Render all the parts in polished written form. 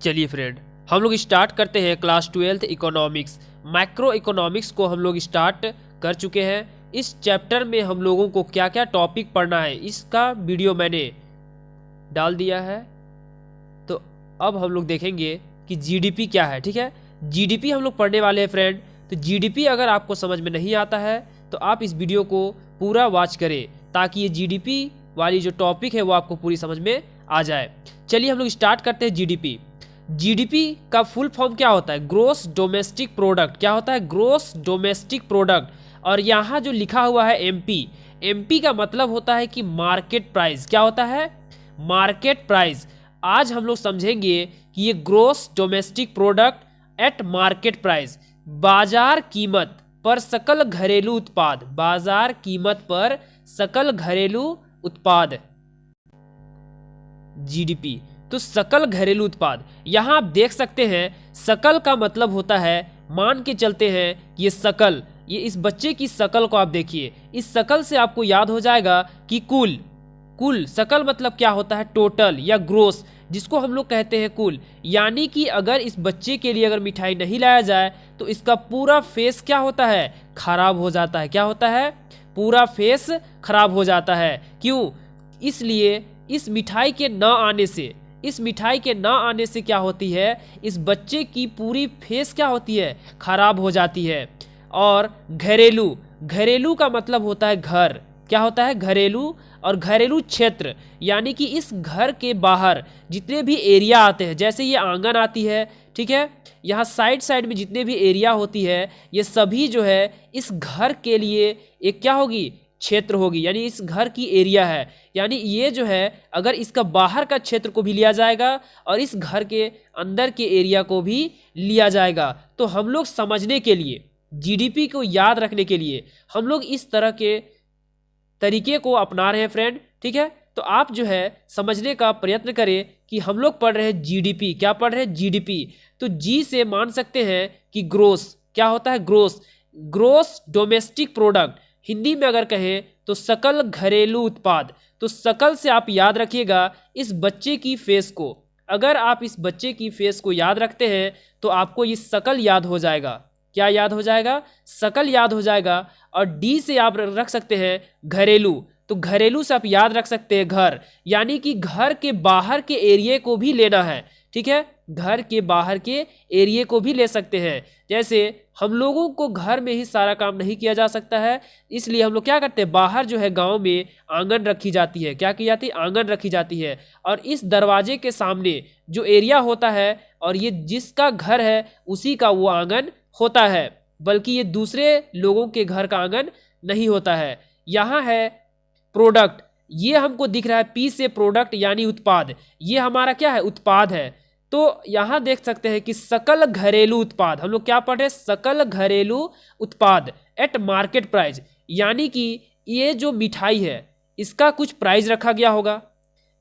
चलिए फ्रेंड, हम लोग स्टार्ट करते हैं class 12th economics. Macro economics को हम लोग स्टार्ट कर चुके हैं। इस चैप्टर में हम लोगों को क्या क्या टॉपिक पढ़ना है इसका वीडियो मैंने डाल दिया है। तो अब हम लोग देखेंगे कि जीडीपी क्या है। ठीक है, जीडीपी हम लोग पढ़ने वाले हैं फ्रेंड। तो जीडीपी अगर आपको समझ में नहीं आता है तो आप इस वीडियो को पूरा वॉच करें ताकि ये जीडीपी वाली जो टॉपिक है वो आपको पूरी समझ में आ जाए। चलिए हम लोग स्टार्ट करते हैं। जीडीपी जीडीपी का फुल फॉर्म क्या होता है? Gross domestic product. क्या होता है? Gross domestic product. और यहाँ जो लिखा हुआ है एमपी, एमपी का मतलब होता है कि मार्केट प्राइस। क्या होता है? Market price. आज हम लोग समझेंगे कि ये gross domestic product at market price, बाजार कीमत पर सकल घरेलू उत्पाद, बाजार कीमत पर सकल घरेलू उत्पाद, जीडीपी। तो सकल घरेलू उत्पाद, यहां आप देख सकते हैं सकल का मतलब होता है, मान के चलते हैं ये सकल, ये इस बच्चे की सकल को आप देखिए, इस सकल से आपको याद हो जाएगा कि कुल, कुल सकल मतलब क्या होता है? टोटल या ग्रोस, जिसको हम लोग कहते हैं कुल। यानी कि अगर इस बच्चे के लिए अगर मिठाई नहीं लाया जाए तो इसका पूरा फेस क्या होता है? खराब हो जाता है। क्या होता है? पूरा फेस खराब हो जाता है। क्यों? इसलिए इस मिठाई के ना आने से, इस मिठाई के ना आने से क्या होती है? इस बच्चे की पूरी फेस क्या होती है? खराब हो जाती है। और घरेलू, घरेलू का मतलब होता है घर। क्या होता है? घरेलू। और घरेलू क्षेत्र यानी कि इस घर के बाहर जितने भी एरिया आते हैं, जैसे ये आंगन आती है, ठीक है, यहाँ साइड साइड में जितने भी एरिया होती है, ये सभी जो है इस घर के लिए एक क्या होगी? क्षेत्र होगी। यानी इस घर की एरिया है। यानी ये जो है अगर इसका बाहर का क्षेत्र को भी लिया जाएगा और इस घर के अंदर के एरिया को भी लिया जाएगा, तो हम लोग समझने के लिए, जीडीपी को याद रखने के लिए हम लोग इस तरह के तरीके को अपना रहे हैं फ्रेंड। ठीक है, तो आप जो है समझने का प्रयत्न करें कि हम लोग पढ़ रहे हैं जीडीपी। क्या पढ़ रहे हैं? जीडीपी। तो जी से मान सकते हैं कि ग्रोस। क्या होता है? Gross, gross domestic product. Hindi में अगर कहें तो सकल घरेलू उत्पाद। तो सकल से आप याद रखिएगा इस बच्चे की फेस को। अगर आप इस बच्चे की फेस को याद रखते हैं तो आपको ये सकल याद हो जाएगा। क्या याद हो जाएगा? सकल याद हो जाएगा। और डी से आप रख सकते हैं घरेलू। तो घरेलू से आप याद रख सकते हैं घर, यानी कि घर के बाहर के एरिया को भी लेना है। ठीक है, घर के बाहर के एरिया को भी ले सकते हैं। जैसे हम लोगों को घर में ही सारा काम नहीं किया जा सकता है, इसलिए हम लोग क्या करते हैं? बाहर जो है गांव में आंगन रखी जाती है। क्या की जाती है? आंगन रखी जाती है। और इस दरवाजे के सामने जो एरिया होता है और ये जिसका घर है उसी का वो आंगन होता है, बल्कि ये दूसरे लोगों के घर का आंगन नहीं होता है। यहाँ है प्रोडक्ट, ये हमको दिख रहा है पी से प्रोडक्ट यानी उत्पाद, ये हमारा क्या है? उत्पाद है। तो यहाँ देख सकते हैं कि सकल घरेलू उत्पाद, हम लोग क्या पढ़ रहे हैं? सकल घरेलू उत्पाद एट मार्केट प्राइस, यानी कि ये जो मिठाई है इसका कुछ प्राइस रखा गया होगा,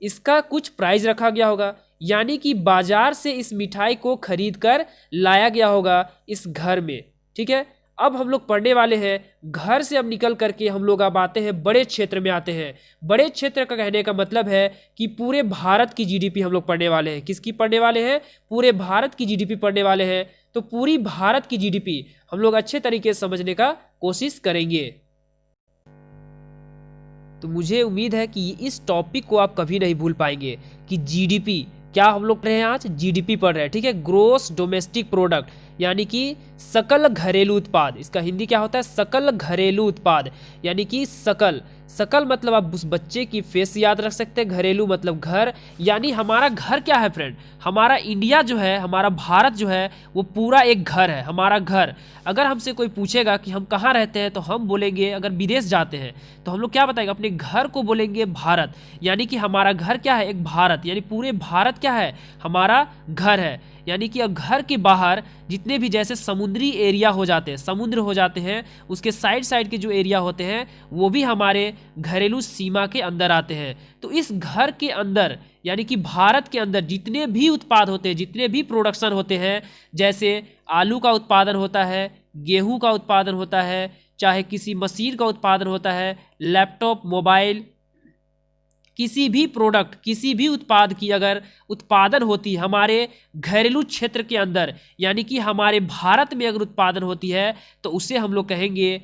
इसका कुछ प्राइस रखा गया होगा, यानी कि बाजार से इस मिठाई को खरीद कर लाया गया होगा इस घर में। ठीक है, अब हम लोग पढ़ने वाले हैं घर से। अब निकल करके हम लोग अब आते हैं बड़े क्षेत्र में आते हैं। बड़े क्षेत्र का कहने का मतलब है कि पूरे भारत की जीडीपी हम लोग पढ़ने वाले हैं। किसकी पढ़ने वाले हैं? पूरे भारत की जीडीपी पढ़ने वाले हैं। तो पूरी भारत की जीडीपी हम लोग अच्छे तरीके से समझने का कोशिश करेंगे। तो मुझे उम्मीद है कि इस टॉपिक को आप कभी नहीं भूल पाएंगे कि जीडीपी क्या हम लोग पढ़ रहे हैं आज? जीडीपी पढ़ रहे हैं। ठीक है, ग्रोस डोमेस्टिक प्रोडक्ट यानी कि सकल घरेलू उत्पाद। इसका हिंदी क्या होता है? सकल घरेलू उत्पाद, यानी कि सकल। सकल मतलब आप उस बच्चे की फेस याद रख सकते हैं। घरेलू मतलब घर, यानी हमारा घर क्या है फ्रेंड? हमारा इंडिया जो है, हमारा भारत जो है वो पूरा एक घर है, हमारा घर। अगर हमसे कोई पूछेगा कि हम कहाँ रहते हैं तो हम बोलेंगे, अगर विदेश जाते हैं तो हम लोग क्या बताएंगे? अपने घर को बोलेंगे भारत। यानी कि हमारा घर क्या है? एक भारत, यानी पूरे भारत क्या है? हमारा घर है। यानी कि अब घर के बाहर जितने भी जैसे समुद्री एरिया हो जाते हैं, समुद्र हो जाते हैं, उसके साइड साइड के जो एरिया होते हैं वो भी हमारे घरेलू सीमा के अंदर आते हैं। तो इस घर के अंदर यानी कि भारत के अंदर जितने भी उत्पाद होते हैं, जितने भी प्रोडक्शन होते हैं, जैसे आलू का उत्पादन होता है, गेहूं का उत्पादन होता है, चाहे किसी मशीन का उत्पादन होता है, लैपटॉप, मोबाइल, किसी भी प्रोडक्ट, किसी भी उत्पाद की अगर उत्पादन होती है हमारे घरेलू क्षेत्र के अंदर, यानी कि हमारे भारत में अगर उत्पादन होती है तो उसे हम लोग कहेंगे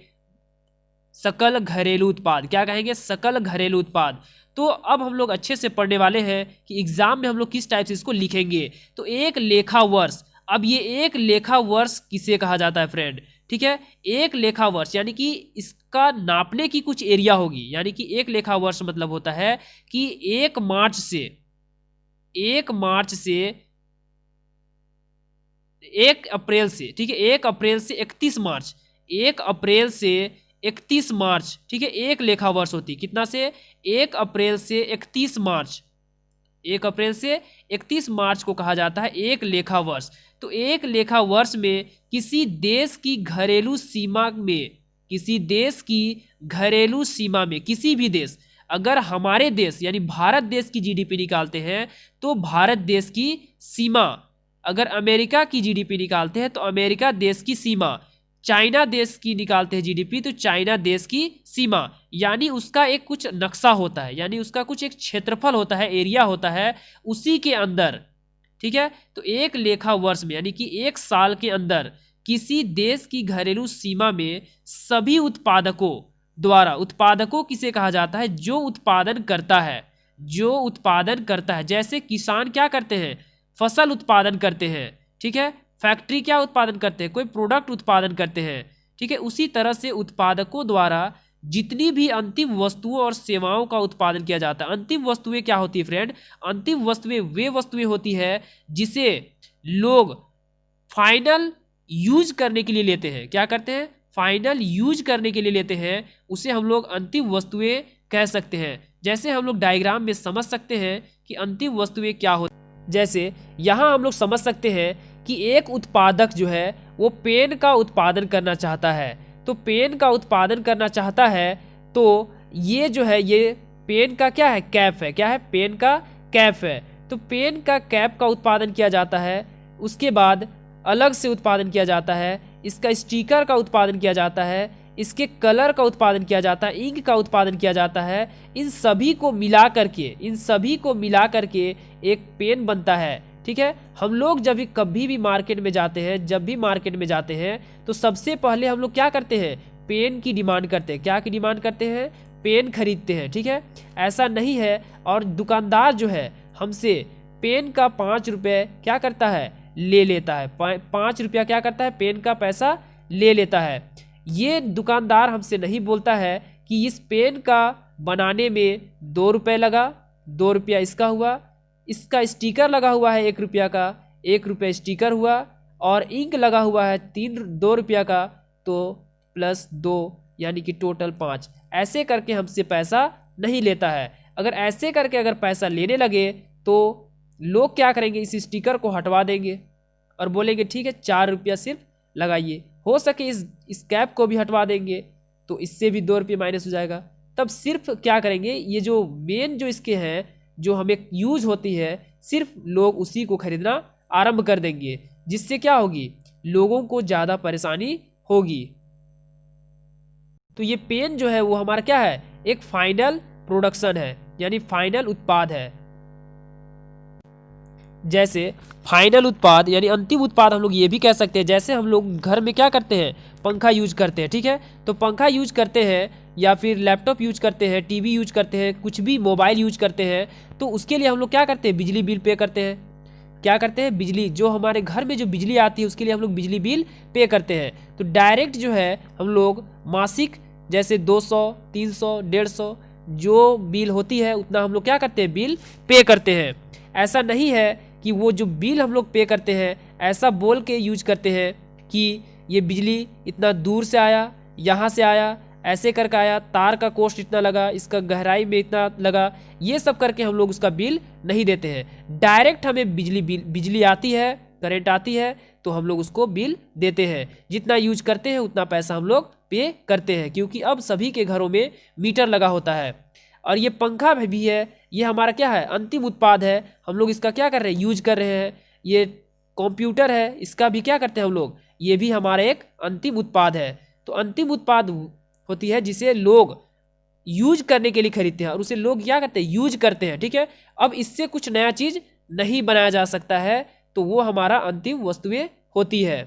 सकल घरेलू उत्पाद। क्या कहेंगे? सकल घरेलू उत्पाद। तो अब हम लोग अच्छे से पढ़ने वाले हैं कि एग्जाम में हम लोग किस टाइप से इसको लिखेंगे। तो एक लेखा वर्ष, अब ये एक लेखा वर्ष किसे कहा जाता है फ्रेंड? ठीक है, एक लेखा वर्ष यानी कि इसका नापने की कुछ एरिया होगी, यानी कि एक लेखा वर्ष मतलब होता है कि 1 मार्च से 1 अप्रैल से, ठीक है, 1 अप्रैल से 31 मार्च, 1 अप्रैल से 31 मार्च, ठीक है, एक लेखा वर्ष होती। कितना से? 1 अप्रैल से 31 मार्च, 1 अप्रैल से 31 मार्च को कहा जाता है एक लेखा वर्ष। तो एक लेखा वर्ष में किसी देश की घरेलू सीमा में, किसी देश की घरेलू सीमा में, किसी भी देश, अगर हमारे देश यानी भारत देश की जीडीपी निकालते हैं तो भारत देश की सीमा, अगर अमेरिका की जीडीपी निकालते हैं तो अमेरिका देश की सीमा, चाइना देश की निकालते हैं जीडीपी तो चाइना देश की सीमा, यानी उसका एक कुछ नक्शा होता है, यानी उसका कुछ एक क्षेत्रफल होता है, एरिया होता है, उसी के अंदर, ठीक है। तो एक लेखा वर्ष में यानी कि 1 साल के अंदर किसी देश की घरेलू सीमा में सभी उत्पादकों द्वारा, उत्पादकों किसे कहा जाता है? जो उत्पादन करता है, जो उत्पादन करता है। जैसे किसान क्या करते हैं? फसल उत्पादन करते हैं, ठीक है। फैक्ट्री क्या उत्पादन करते हैं? कोई प्रोडक्ट उत्पादन करते हैं, ठीक है। उसी तरह से उत्पादकों द्वारा जितनी भी अंतिम वस्तुओं और सेवाओं का उत्पादन किया जाता है। अंतिम वस्तुएं क्या होती है फ्रेंड? अंतिम वस्तुएं वे वस्तुएं होती है जिसे लोग फाइनल यूज करने के लिए लेते हैं। क्या करते हैं? फाइनल यूज करने के लिए लेते हैं, उसे हम लोग अंतिम वस्तुएं कह सकते हैं। जैसे हम लोग डायग्राम में समझ सकते हैं कि अंतिम वस्तुएं क्या होती हैं। जैसे यहाँ हम लोग समझ सकते हैं कि एक उत्पादक जो है वो पेन का उत्पादन करना चाहता है। तो पेन का उत्पादन करना चाहता है तो ये जो है, ये पेन का क्या है? कैप है। क्या है? पेन का कैप है। तो पेन का कैप का उत्पादन किया जाता है, उसके बाद अलग से उत्पादन किया जाता है, इसका स्टिकर का उत्पादन किया जाता है, इसके कलर का उत्पादन किया जाता है, इंक का उत्पादन किया जाता है। इन सभी को मिला करके एक पेन बनता है, ठीक है। हम लोग जब भी कभी भी मार्केट में जाते हैं, तो सबसे पहले हम लोग क्या करते हैं? पेन की डिमांड करते हैं। क्या की डिमांड करते हैं? पेन खरीदते हैं, ठीक है। ऐसा नहीं है, और दुकानदार जो है हमसे पेन का 5 रुपये क्या करता है? ले लेता है। 5 रुपया क्या करता है? पेन का पैसा ले लेता है। ये दुकानदार हमसे नहीं बोलता है कि इस पेन का बनाने में 2 रुपये लगा, 2 रुपया इसका हुआ, इसका स्टिकर लगा हुआ है 1 रुपया का, 1 रुपया स्टिकर हुआ, और इंक लगा हुआ है 2 रुपया का, तो +2 यानी कि टोटल 5। ऐसे करके हमसे पैसा नहीं लेता है। अगर ऐसे करके अगर पैसा लेने लगे तो लोग क्या करेंगे? इस स्टिकर को हटवा देंगे और बोलेंगे ठीक है 4 रुपया सिर्फ लगाइए। हो सके इस कैप को भी हटवा देंगे, तो इससे भी 2 रुपये माइनस हो जाएगा। तब सिर्फ क्या करेंगे? ये जो मेन जो इसके हैं, जो हमें यूज होती है, सिर्फ लोग उसी को खरीदना आरंभ कर देंगे, जिससे क्या होगी? लोगों को ज़्यादा परेशानी होगी। तो ये पेन जो है वो हमारा क्या है? एक फाइनल प्रोडक्शन है, यानी फाइनल उत्पाद है। जैसे फाइनल उत्पाद यानी अंतिम उत्पाद हम लोग ये भी कह सकते हैं। जैसे हम लोग घर में क्या करते हैं? पंखा यूज करते हैं, ठीक है। तो पंखा यूज करते हैं, या फिर लैपटॉप यूज करते हैं, टीवी यूज करते हैं, कुछ भी मोबाइल यूज करते हैं, तो उसके लिए हम लोग क्या करते हैं? बिजली बिल पे करते हैं। क्या करते हैं? बिजली, जो हमारे घर में जो बिजली आती है उसके लिए हम लोग बिजली बिल पे करते हैं। तो डायरेक्ट जो है हम लोग मासिक जैसे 200, 300, 150 जो बिल होती है उतना हम लोग क्या करते हैं? बिल पे करते हैं। ऐसा नहीं है कि वो जो बिल हम लोग पे करते हैं ऐसा बोल के यूज करते हैं कि ये बिजली इतना दूर से आया, यहाँ से आया, ऐसे करके आया, तार का कॉस्ट इतना लगा, इसका गहराई में इतना लगा, ये सब करके हम लोग उसका बिल नहीं देते हैं। डायरेक्ट हमें बिजली आती है, करंट आती है, तो हम लोग उसको बिल देते हैं। जितना यूज करते हैं उतना पैसा हम लोग पे करते हैं, क्योंकि अब सभी के घरों में मीटर लगा होता है। और ये पंखा भी है, ये हमारा क्या है? अंतिम उत्पाद है। हम लोग इसका क्या कर रहे हैं? यूज कर रहे हैं। ये कंप्यूटर है, इसका भी क्या करते हैं हम लोग? ये भी हमारा एक अंतिम उत्पाद है। तो अंतिम उत्पाद होती है जिसे लोग यूज करने के लिए खरीदते हैं और उसे लोग क्या करते हैं, यूज करते हैं। ठीक है, अब इससे कुछ नया चीज नहीं बनाया जा सकता है, तो वो हमारा अंतिम वस्तुएं होती है।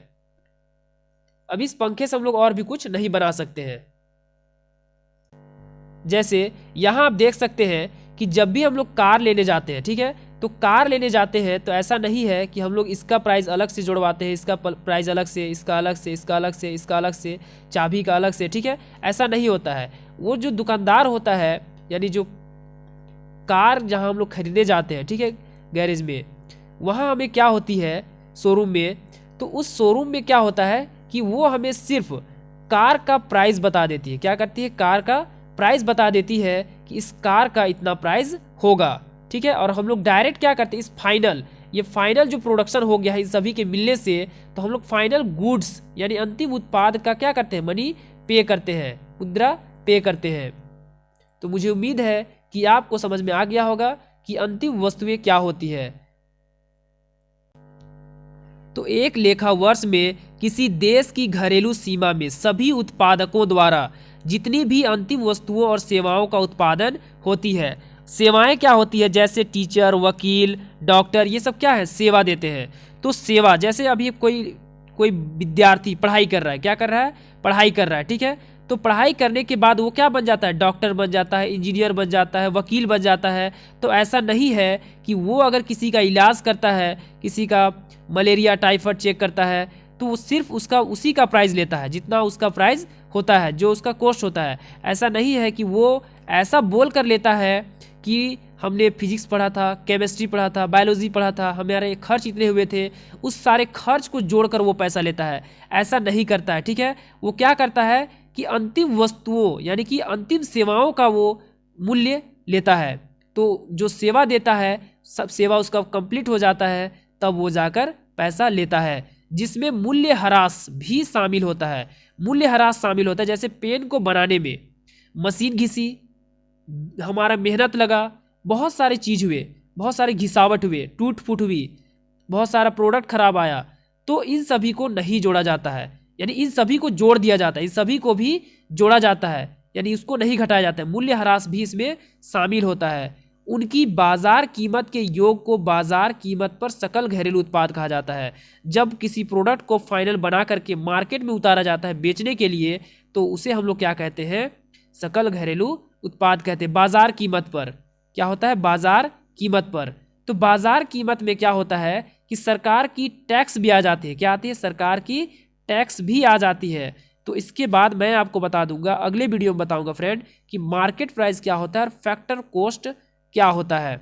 अब इस पंखे से हम लोग और भी कुछ नहीं बना सकते हैं। जैसे यहां आप देख सकते हैं कि जब भी हम लोग कार लेने जाते हैं, ठीक है, तो कार लेने जाते हैं तो ऐसा नहीं है कि हम लोग इसका प्राइस अलग से जुड़वाते हैं, इसका प्राइस अलग से, इसका अलग से, इसका अलग से, इसका अलग से, चाबी का अलग से। ठीक है, ऐसा नहीं होता है। वो जो दुकानदार होता है, यानी जो कार जहां हम लोग खरीदने जाते हैं, ठीक है, गैरेज में, वहां हमें क्या होती है, शोरूम में, तो उस शोरूम में क्या होता है कि वो हमें सिर्फ कार का प्राइस बता देती है। क्या करती है, कार का प्राइस बता देती है कि इस कार का इतना प्राइस होगा। ठीक है, और हम लोग डायरेक्ट क्या करते हैं, इस फाइनल, ये फाइनल जो प्रोडक्शन हो गया है इन सभी के मिलने से, तो हम लोग फाइनल गुड्स यानी अंतिम उत्पाद का क्या करते हैं, मनी पे करते हैं, मुद्रा पे करते हैं। तो मुझे उम्मीद है कि आपको समझ में आ गया होगा कि अंतिम वस्तुएं क्या होती है। तो एक लेखा वर्ष में किसी देश की घरेलू सीमा में सभी उत्पादकों द्वारा जितनी भी अंतिम वस्तुओं और सेवाओं का उत्पादन होती है। सेवाएं क्या होती है, जैसे टीचर, वकील, डॉक्टर, ये सब क्या है, सेवा देते हैं। तो सेवा, जैसे अभी कोई विद्यार्थी पढ़ाई कर रहा है, क्या कर रहा है, पढ़ाई कर रहा है। ठीक है, तो पढ़ाई करने के बाद वो क्या बन जाता है, डॉक्टर बन जाता है, इंजीनियर बन जाता है, वकील बन जाता है। तो ऐसा नहीं है कि वो अगर किसी का इलाज करता है, किसी का मलेरिया टाइफाइड चेक करता है, तो वो सिर्फ उसका उसी का प्राइस लेता है जितना उसका प्राइस होता है, जो उसका कॉस्ट होता है। ऐसा नहीं है कि वो ऐसा बोल कर लेता है कि हमने फिजिक्स पढ़ा था, केमिस्ट्री पढ़ा था, बायोलॉजी पढ़ा था, हमारे खर्च इतने हुए थे, उस सारे खर्च को जोड़कर वो पैसा लेता है। ऐसा नहीं करता है। ठीक है, वो क्या करता है कि अंतिम वस्तुओं यानी कि अंतिम सेवाओं का वो मूल्य लेता है। तो जो सेवा देता है, सब सेवा उसका कंप्लीट हो जाता है, तब वो जाकर पैसा लेता है, जिसमें मूल्य ह्रास भी शामिल होता है। मूल्य ह्रास शामिल होता है, जैसे पेन को बनाने में मशीन घिसी, हमारा मेहनत लगा, बहुत सारे चीज़ हुए, बहुत सारे घिसावट हुए, टूट फूट हुई, बहुत सारा प्रोडक्ट खराब आया, तो इन सभी को नहीं जोड़ा जाता है, यानी इन सभी को जोड़ दिया जाता है, इन सभी को भी जोड़ा जाता है, यानी उसको नहीं घटाया जाता है। मूल्य ह्रास भी इसमें शामिल होता है। उनकी बाजार कीमत के योग को बाजार कीमत पर सकल घरेलू उत्पाद कहा जाता है। जब किसी प्रोडक्ट को फाइनल बना करके मार्केट में उतारा जाता है बेचने के लिए, तो उसे हम लोग क्या कहते हैं, सकल घरेलू उत्पाद कहते हैं। बाजार कीमत पर क्या होता है, बाजार कीमत पर। तो बाजार कीमत में क्या होता है कि सरकार की टैक्स भी आ जाती है। क्या आती है, सरकार की टैक्स भी आ जाती है। तो इसके बाद मैं आपको बता दूंगा, अगले वीडियो में बताऊंगा फ्रेंड, कि मार्केट प्राइस क्या होता है और फैक्टर कॉस्ट क्या होता है।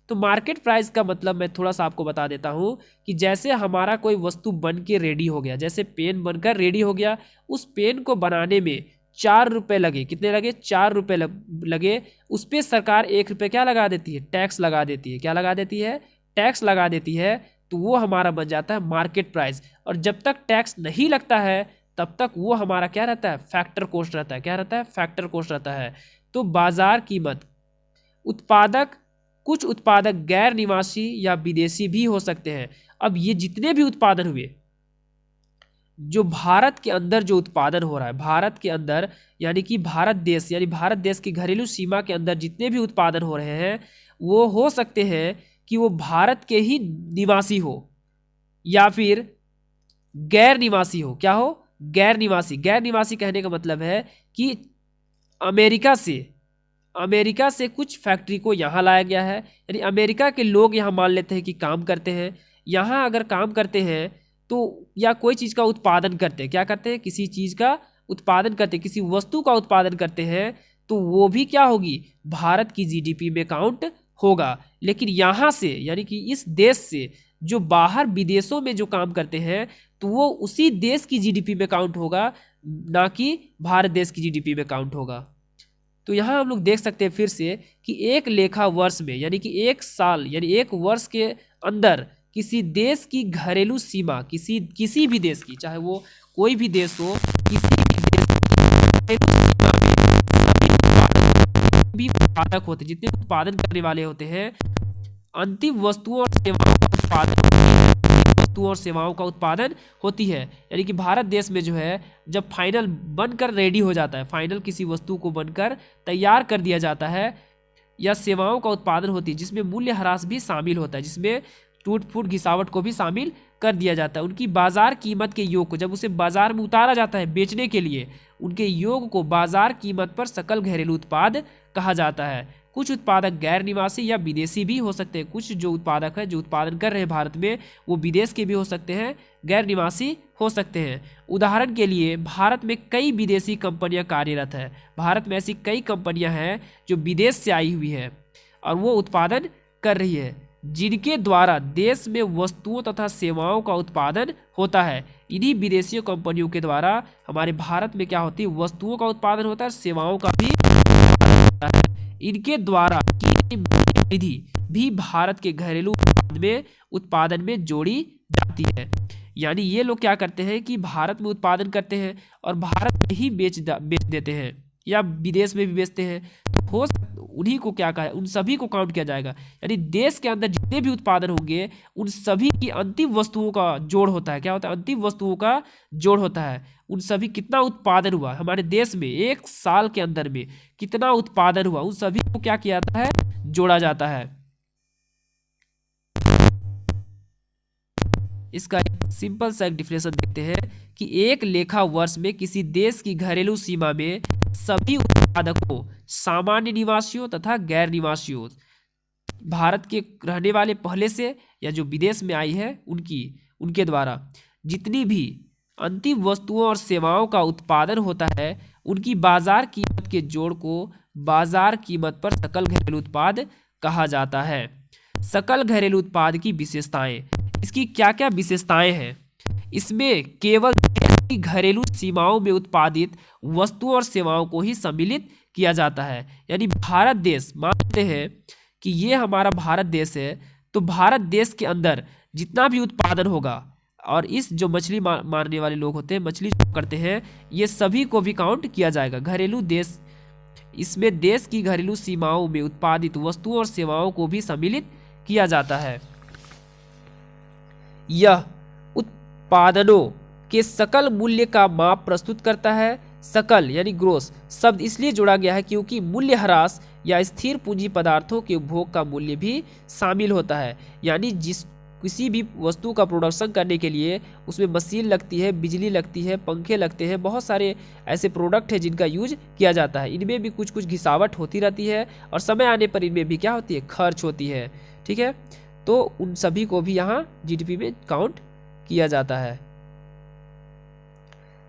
तो मार्केट प्राइस का मतलब मैं थोड़ा सा आपको बता देता हूं कि जैसे हमारा कोई वस्तु बन के रेडी हो गया, जैसे पेन बनकर रेडी हो गया, उस पेन को बनाने में 4 रुपये लगे, कितने लगे, 4 रुपये लगे, उस पर सरकार 1 रुपये क्या लगा देती है, टैक्स लगा देती है। क्या लगा देती है, टैक्स लगा देती है। तो वो हमारा बन जाता है मार्केट प्राइस। और जब तक टैक्स नहीं लगता है तब तक वो हमारा क्या रहता है, फैक्टर कॉस्ट रहता है। क्या रहता है, फैक्टर कॉस्ट रहता है। तो बाजार कीमत, उत्पादक, कुछ उत्पादक गैर निवासी या विदेशी भी हो सकते हैं। अब ये जितने भी उत्पादन हुए, जो भारत के अंदर जो उत्पादन हो रहा है, भारत के अंदर यानी कि भारत देश, यानी भारत देश की घरेलू सीमा के अंदर जितने भी उत्पादन हो रहे हैं, वो हो सकते हैं कि वो भारत के ही निवासी हो या फिर गैर निवासी हो। क्या हो, गैर निवासी। गैर निवासी कहने का मतलब है कि अमेरिका से कुछ फैक्ट्री को यहाँ लाया गया है, यानी अमेरिका के लोग यहाँ मान लेते हैं कि काम करते हैं, यहाँ अगर काम करते हैं तो, या कोई चीज़ का उत्पादन करते हैं, क्या करते हैं, किसी चीज़ का उत्पादन करते हैं, किसी वस्तु का उत्पादन करते हैं, तो वो भी क्या होगी, भारत की जीडीपी में काउंट होगा। लेकिन यहाँ से यानी कि इस देश से जो बाहर विदेशों में जो काम करते हैं, तो वो उसी देश की जीडीपी में काउंट होगा, ना कि भारत देश की जीडीपी में काउंट होगा। तो यहाँ हम लोग देख सकते हैं फिर से कि एक लेखा वर्ष में यानी कि एक साल यानी एक वर्ष के अंदर किसी देश की घरेलू सीमा, किसी भी देश की, चाहे वो कोई भी देश हो, किसी भी देश की घरेलू सीमा में सभी उत्पादक होते, जितने उत्पादन करने वाले होते हैं, अंतिम वस्तुओं और सेवाओं का उत्पादन वस्तुओं और सेवाओं का उत्पादन होती है। यानी कि भारत देश में जो है जब फाइनल बनकर रेडी हो जाता है, फाइनल किसी वस्तु को बनकर तैयार कर दिया जाता है या सेवाओं का उत्पादन होती है जिसमें मूल्य ह्रास भी शामिल होता है, जिसमें टूट फूट घिसावट को भी शामिल कर दिया जाता है, उनकी बाजार कीमत के योग को जब उसे बाजार में उतारा जाता है बेचने के लिए, उनके योग को बाजार कीमत पर सकल घरेलू उत्पाद कहा जाता है। कुछ उत्पादक गैर निवासी या विदेशी भी हो सकते हैं। कुछ जो उत्पादक है जो उत्पादन कर रहे हैं भारत में वो विदेश के भी हो सकते हैं, गैर निवासी हो सकते हैं। उदाहरण के लिए भारत में कई विदेशी कंपनियां कार्यरत है। भारत में ऐसी कई कंपनियां हैं जो विदेश से आई हुई है और वो उत्पादन कर रही है, जिनके द्वारा देश में वस्तुओं तथा सेवाओं का उत्पादन होता है। इन्हीं विदेशी कंपनियों के द्वारा हमारे भारत में क्या होती है, वस्तुओं का उत्पादन होता है, सेवाओं का भी होता है। इनके द्वारा की गई विधि भी भारत के घरेलू उत्पादन में जोड़ी जाती है। यानी ये लोग क्या करते हैं कि भारत में उत्पादन करते हैं और भारत में ही बेच देते हैं या विदेश में भी बेचते हैं, तो हो उन्हीं को क्या कहा, उन सभी को काउंट किया जाएगा। यानी देश के अंदर जितने भी उत्पादन होंगे उन सभी की अंतिम वस्तुओं का जोड़ होता है। क्या होता है, अंतिम वस्तुओं का जोड़ होता है। उन सभी कितना उत्पादन हुआ हमारे देश में एक साल के अंदर में, कितना उत्पादन हुआ, उन सभी को क्या किया जाता है, जोड़ा जाता है। इसका एक सिंपल सा एक डिफिनेशन देखते हैं कि एक लेखा वर्ष में किसी देश की घरेलू सीमा में सभी उत्पादकों, सामान्य निवासियों तथा गैर निवासियों, भारत के रहने वाले पहले से या जो विदेश में आई है उनके द्वारा जितनी भी अंतिम वस्तुओं और सेवाओं का उत्पादन होता है उनकी बाजार कीमत के जोड़ को बाजार कीमत पर सकल घरेलू उत्पाद कहा जाता है। सकल घरेलू उत्पाद की विशेषताएं, इसकी क्या क्या विशेषताएं हैं, इसमें केवल देश की घरेलू सीमाओं में उत्पादित वस्तुओं और सेवाओं को ही सम्मिलित किया जाता है। यानी भारत देश, मानते हैं कि ये हमारा भारत देश है, तो भारत देश के अंदर जितना भी उत्पादन होगा और इस जो मछली मारने वाले लोग होते हैं, मछली जो करते हैं, ये सभी को भी काउंट किया जाएगा। घरेलू देश, इसमें देश की घरेलू सीमाओं में उत्पादित वस्तुओं और सेवाओं को भी सम्मिलित किया जाता है। यह उत्पादनों के सकल मूल्य का माप प्रस्तुत करता है। सकल यानी ग्रोस शब्द इसलिए जोड़ा गया है क्योंकि मूल्य ह्रास या स्थिर पूंजी पदार्थों के उपभोग का मूल्य भी शामिल होता है। यानी किसी भी वस्तु का प्रोडक्शन करने के लिए उसमें मशीन लगती है, बिजली लगती है, पंखे लगते हैं, बहुत सारे ऐसे प्रोडक्ट हैं जिनका यूज किया जाता है। इनमें भी कुछ कुछ घिसावट होती रहती है और समय आने पर इनमें भी क्या होती है, खर्च होती है। ठीक है, तो उन सभी को भी यहाँ जीडीपी में काउंट किया जाता है।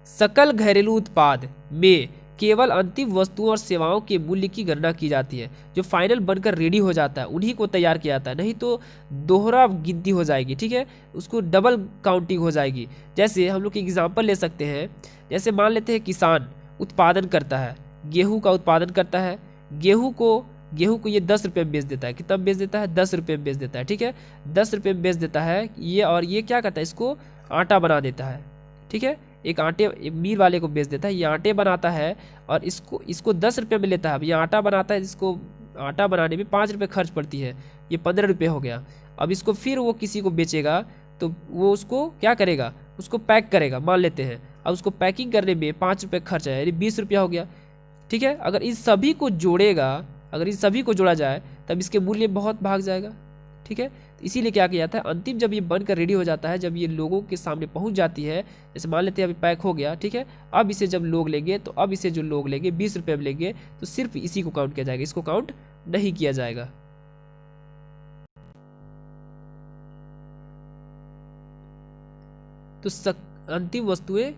सकल घरेलू उत्पाद में केवल अंतिम वस्तुओं और सेवाओं के मूल्य की गणना की जाती है। जो फाइनल बनकर रेडी हो जाता है उन्हीं को तैयार किया जाता है, नहीं तो दोहरा गिनती हो जाएगी। ठीक है, उसको डबल काउंटिंग हो जाएगी। जैसे हम लोग एग्जांपल ले सकते हैं, जैसे मान लेते हैं किसान उत्पादन करता है, गेहूँ का उत्पादन करता है, गेहूँ को ये 10 रुपये में बेच देता है। कितना बेच देता है, 10 रुपये में बेच देता है। ठीक है, 10 रुपये में बेच देता है ये, और ये क्या करता है, इसको आटा बना देता है। ठीक है, एक मील वाले को बेच देता है, ये आटे बनाता है और इसको 10 रुपये में लेता है। अब ये आटा बनाता है, इसको आटा बनाने में 5 रुपये खर्च पड़ती है, ये 15 रुपये हो गया। अब इसको फिर वो किसी को बेचेगा तो वो उसको क्या करेगा, उसको पैक करेगा, मान लेते हैं। अब उसको पैकिंग करने में 5 रुपये खर्च है, यानी 20 रुपया हो गया। ठीक है, अगर इन सभी को जोड़ा जाए तब इसके मूल्य बहुत भाग जाएगा। ठीक है, इसीलिए क्या किया जाता है, अंतिम जब ये बनकर रेडी हो जाता है, जब ये लोगों के सामने पहुंच जाती है, जैसे मान लेते हैं अभी पैक हो गया। ठीक है, अब इसे जब लोग लेंगे तो अब इसे जो लोग लेंगे 20 रुपये में लेंगे, तो सिर्फ इसी को काउंट किया जाएगा, इसको काउंट नहीं किया जाएगा। तो अंतिम वस्तुएं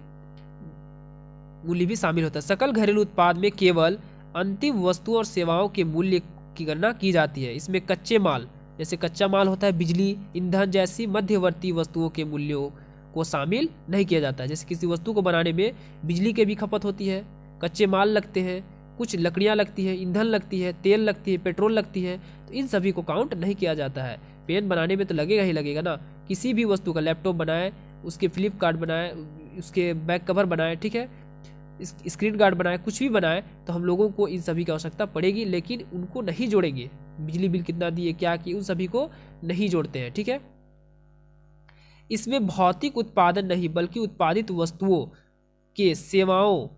मूल्य भी शामिल होता है। सकल घरेलू उत्पाद में केवल अंतिम वस्तुओं और सेवाओं के मूल्य की गणना की जाती है। इसमें कच्चे माल, जैसे कच्चा माल होता है, बिजली, ईंधन जैसी मध्यवर्ती वस्तुओं के मूल्यों को शामिल नहीं किया जाता है। जैसे किसी वस्तु को बनाने में बिजली की भी खपत होती है, कच्चे माल लगते हैं, कुछ लकड़ियाँ लगती है, ईंधन लगती है, तेल लगती है, पेट्रोल लगती है, तो इन सभी को काउंट नहीं किया जाता है। पेन बनाने में तो लगेगा ही लगेगा ना, किसी भी वस्तु का, लैपटॉप बनाए, उसके फ्लिप कार्ड बनाए, उसके बैक कवर बनाए, ठीक है, स्क्रीन गार्ड बनाए, कुछ भी बनाए, तो हम लोगों को इन सभी की आवश्यकता पड़ेगी, लेकिन उनको नहीं जोड़ेंगे। बिजली बिल कितना दिए, क्या किए, उन सभी को नहीं जोड़ते हैं। ठीक है, इसमें भौतिक उत्पादन नहीं बल्कि उत्पादित वस्तुओं के सेवाओं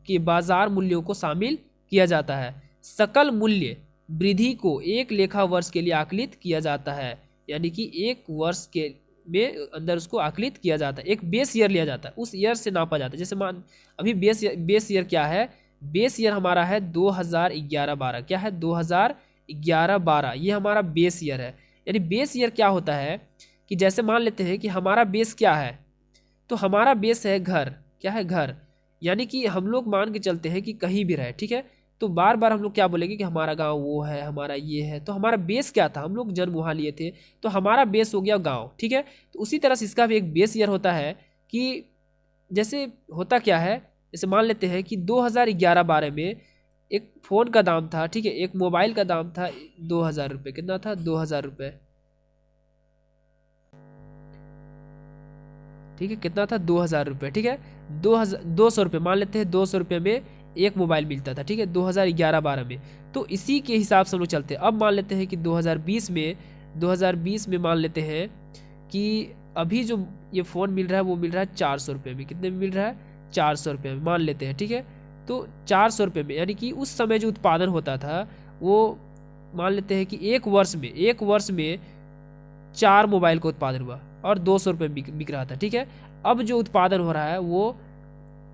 के बाजार मूल्यों को शामिल किया जाता है। सकल मूल्य वृद्धि को एक लेखा वर्ष के लिए आकलित किया जाता है, यानी कि एक वर्ष के में अंदर उसको आकलित किया जाता है। एक बेस ईयर लिया जाता है, उस ईयर से नापा जाता है। जैसे मान अभी बेस ईयर क्या है, बेस ईयर हमारा है 2011-12। क्या है, 2011-12 ये हमारा बेस ईयर है। यानी बेस ईयर क्या होता है कि जैसे मान लेते हैं कि हमारा बेस क्या है, तो हमारा बेस है घर। क्या है, घर। यानी कि हम लोग मान के चलते हैं कि कहीं भी रहे, ठीक है, तो बार बार हम लोग क्या बोलेंगे कि हमारा गांव वो है, हमारा ये है। तो हमारा बेस क्या था, हम लोग जन्म वहाँ लिए थे, तो हमारा बेस हो गया गांव, ठीक है। तो उसी तरह से इसका भी एक बेस ईयर होता है कि जैसे होता क्या है, जैसे मान लेते हैं कि 2011-12 में एक फ़ोन का दाम था, ठीक है, एक मोबाइल का दाम था 2000 रुपये। कितना था, 2000 रुपये, ठीक है। कितना था, 2000 रुपये, ठीक है। 200 रुपये मान लेते हैं, 200 रुपये में एक मोबाइल मिलता था, ठीक है, 2011-12 में। तो इसी के हिसाब से हम लोग चलते हैं। अब मान लेते हैं कि 2020 में मान लेते हैं कि अभी जो ये फ़ोन मिल रहा है वो मिल रहा है 400 रुपये में। कितने में मिल रहा है, 400 रुपये में मान लेते हैं, ठीक है। तो 400 रुपये में, यानी कि उस समय जो उत्पादन होता था वो मान लेते हैं कि एक वर्ष में 4 मोबाइल का उत्पादन हुआ और 200 रुपये बिक रहा था, ठीक है। अब जो उत्पादन हो रहा है वो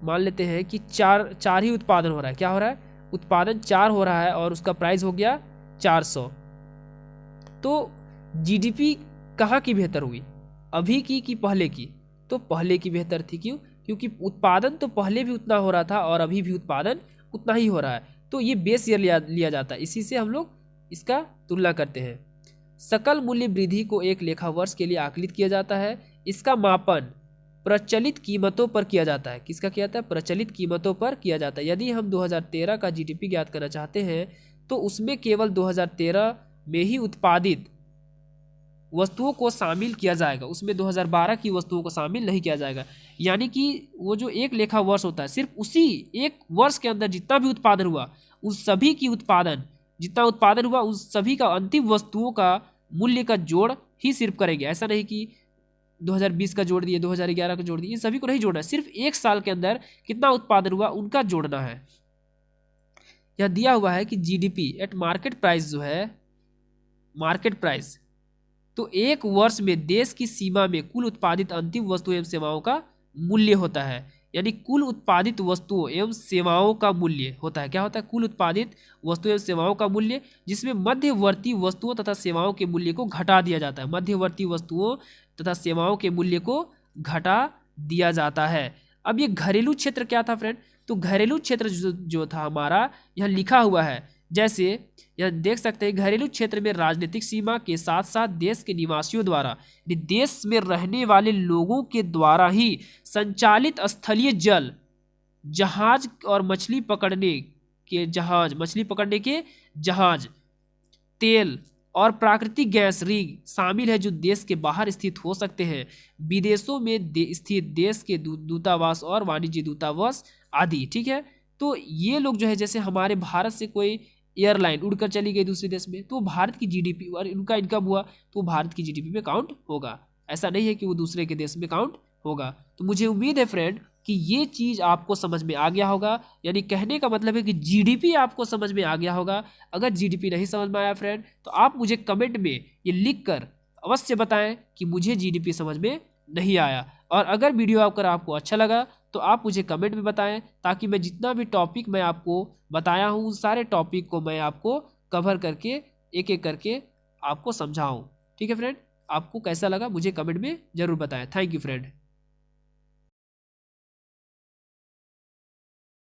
मान लेते हैं कि चार ही उत्पादन हो रहा है। क्या हो रहा है, उत्पादन 4 हो रहा है और उसका प्राइस हो गया 400। तो जीडीपी कहाँ की बेहतर हुई, अभी की कि पहले की? तो पहले की बेहतर थी। क्यों? क्योंकि उत्पादन तो पहले भी उतना हो रहा था और अभी भी उत्पादन उतना ही हो रहा है। तो ये बेस ईयर लिया जाता है, इसी से हम लोग इसका तुलना करते हैं। सकल मूल्य वृद्धि को एक लेखा वर्ष के लिए आकलित किया जाता है। इसका मापन प्रचलित कीमतों पर किया जाता है। किसका किया जाता है, प्रचलित कीमतों पर किया जाता है। यदि हम 2013 का जीडीपी ज्ञात करना चाहते हैं तो उसमें केवल 2013 में ही उत्पादित वस्तुओं को शामिल किया जाएगा, उसमें 2012 की वस्तुओं को शामिल नहीं किया जाएगा। यानी कि वो जो एक लेखा वर्ष होता है, सिर्फ उसी एक वर्ष के अंदर जितना भी उत्पादन हुआ उन सभी की जितना उत्पादन हुआ उन सभी का अंतिम वस्तुओं का मूल्य का जोड़ ही सिर्फ करेंगे। ऐसा नहीं कि 2020 का जोड़ दिए, 2011 का जोड़ दिए, इन सभी को नहीं जोड़ना है। सिर्फ एक साल के अंदर कितना उत्पादन हुआ उनका जोड़ना है। यह दिया हुआ है कि जीडीपी एट मार्केट प्राइस जो है, मार्केट प्राइस, तो एक वर्ष में देश की सीमा में कुल उत्पादित अंतिम वस्तुओं एवं सेवाओं का मूल्य होता है। यानी कुल उत्पादित वस्तुओं एवं सेवाओं का मूल्य होता है। क्या होता है, कुल उत्पादित वस्तुओं एवं सेवाओं का मूल्य, जिसमें मध्यवर्ती वस्तुओं तथा सेवाओं के मूल्य को घटा दिया जाता है। मध्यवर्ती वस्तुओं तथा सेवाओं के मूल्य को घटा दिया जाता है। अब ये घरेलू क्षेत्र क्या था फ्रेंड, तो घरेलू क्षेत्र जो था हमारा यहाँ लिखा हुआ है। जैसे यह देख सकते हैं, घरेलू क्षेत्र में राजनीतिक सीमा के साथ साथ देश के निवासियों द्वारा, देश में रहने वाले लोगों के द्वारा ही संचालित स्थलीय जल जहाज और मछली पकड़ने के जहाज, तेल और प्राकृतिक गैस रिग शामिल है जो देश के बाहर स्थित हो सकते हैं। विदेशों में स्थित देश के दूतावास और वाणिज्य दूतावास आदि, ठीक है। तो ये लोग जो है, जैसे हमारे भारत से कोई एयरलाइन उड़कर चली गई दूसरे देश में, तो भारत की जीडीपी और उनका इनकम हुआ तो भारत की जीडीपी में काउंट होगा। ऐसा नहीं है कि वो दूसरे के देश में काउंट होगा। तो मुझे उम्मीद है फ्रेंड कि ये चीज़ आपको समझ में आ गया होगा। यानी कहने का मतलब है कि जीडीपी आपको समझ में आ गया होगा। अगर जीडीपी नहीं समझ में आया फ्रेंड तो आप मुझे कमेंट में ये लिख कर अवश्य बताएं कि मुझे जीडीपी समझ में नहीं आया। और अगर वीडियो आपको अच्छा लगा तो आप मुझे कमेंट में बताएं, ताकि मैं जितना भी टॉपिक मैं आपको बताया हूँ उन सारे टॉपिक को मैं आपको कवर करके एक एक करके आपको समझाऊँ। ठीक है फ्रेंड, आपको कैसा लगा मुझे कमेंट में ज़रूर बताएं। Thank you friend.